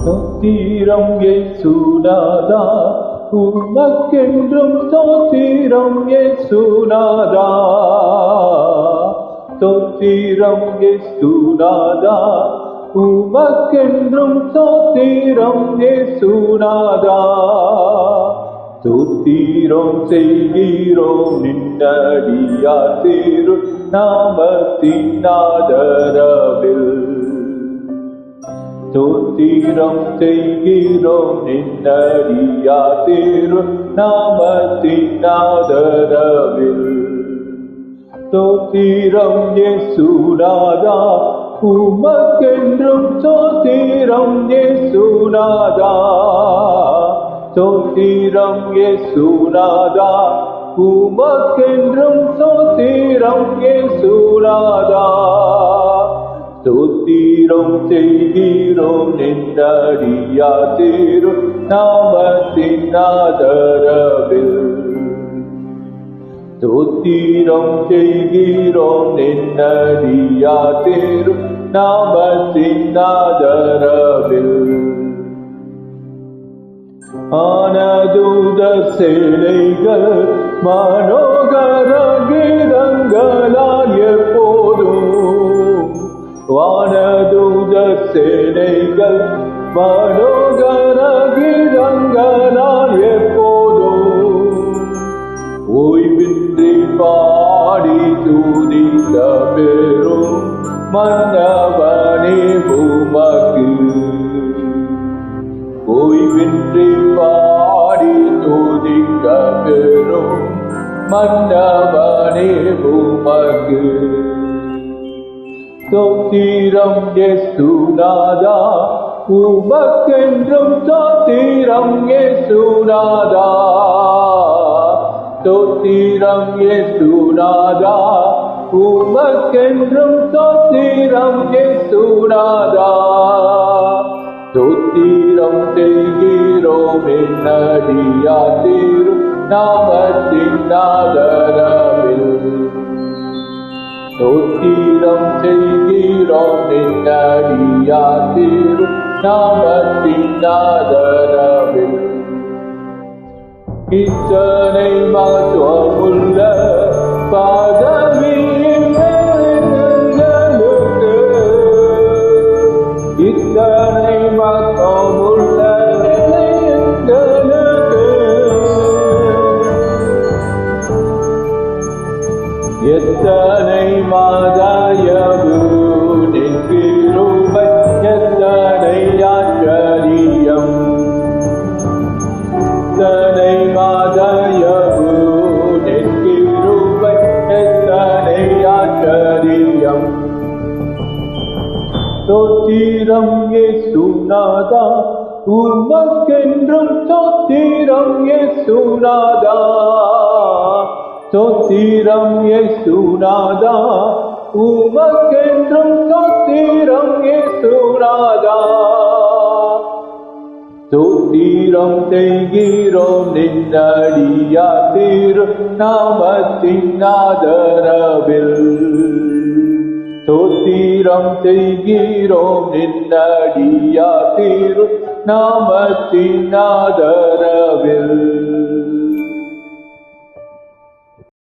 ஸ்தோத்திரம் இயேசுநாதா, உமக்கென்றும் ஸ்தோத்திரம் இயேசுநாதா. ஸ்தோத்திரம் இயேசுநாதா, உமக்கென்றும் ஸ்தோத்திரம் இயேசுநாதா. ஸ்தோத்திரம் செய்கிறோம் நின்னடியார் திரு நாமத்தின் ஆதரவில். ஸ்தோத்திரம் செய்கிறோம் நின்னடியார் திரு நாமத்தின் ஆதரவில். ஸ்தோத்திரம் இயேசுநாதா, உமக்கென்றும் ஸ்தோத்திரம் இயேசுநாதா. ஸ்தோத்திரம் இயேசுநாதா, உமக்கென்றும் ஸ்தோத்திரம் இயேசுநாதா. ஸ்தோத்திரம் செய்கிறோம் நின்னடியார் திரு நாமத்தின் ஆதரவில். ஸ்தோத்திரம் செய்கிறோம் நின்னடியார் திரு நாமத்தின் ஆதரவில். ஆனதூதர் சேனைகள் மனோகர கீதங்களால் எப்போதும். வானதூதர் சேனைகள் மனோகர கீதங்களால் எப்போதும். ஓய்வின்றி பாடி துதித்த பெரும் மன்னவனே உமக்கு. ஓய்வின்றி பாடி துதிக்க பெரும் மன்னவனே உமக்கு. ஸ்தோத்திரம் இயேசுநாதா, உமக்கென்றும் ஸ்தோத்திரம் இயேசுநாதா. ஸ்தோத்திரம் இயேசுநாதா, உமக்கென்றும் ஸ்தோத்திரம் இயேசுநாதா. ஸ்தோத்திரம் செய்கிறோம் நின்னடியார் திரு நாமத்தின் ஆதரவில். ஸ்தோத்திரம் செய்கிறோம் நின்னடியார் திரு நாமத்தின் ஆதரவில். இத்தனை மகத்துவமுள்ள பதவியின் எங்களுக்கு, இத்தனை மகத்துவமுள்ள எங்களுக்கு, எத்தனை மதயவு நிற்கிருபை, எத்தனை ஆச்சரியம். எத்தனை மதயவு நிற்கிருபை, எத்தனை ஆச்சரியம். ஸ்தோத்திரம் இயேசுநாதா, உமக்கென்றும் ஸ்தோத்திரம் இயேசுநாதா. ஸ்தோத்திரம் இயேசுநாதா, உமக்கென்றும் ஸ்தோத்திரம் இயேசுநாதா. ஸ்தோத்திரம் செய்கிறோம் நின்னடியார் திரு நாமத்தின் ஆதரவில். ஸ்தோத்திரம் செய்கிறோம் நின்னடியார் திரு நாமத்தின் ஆதரவில்.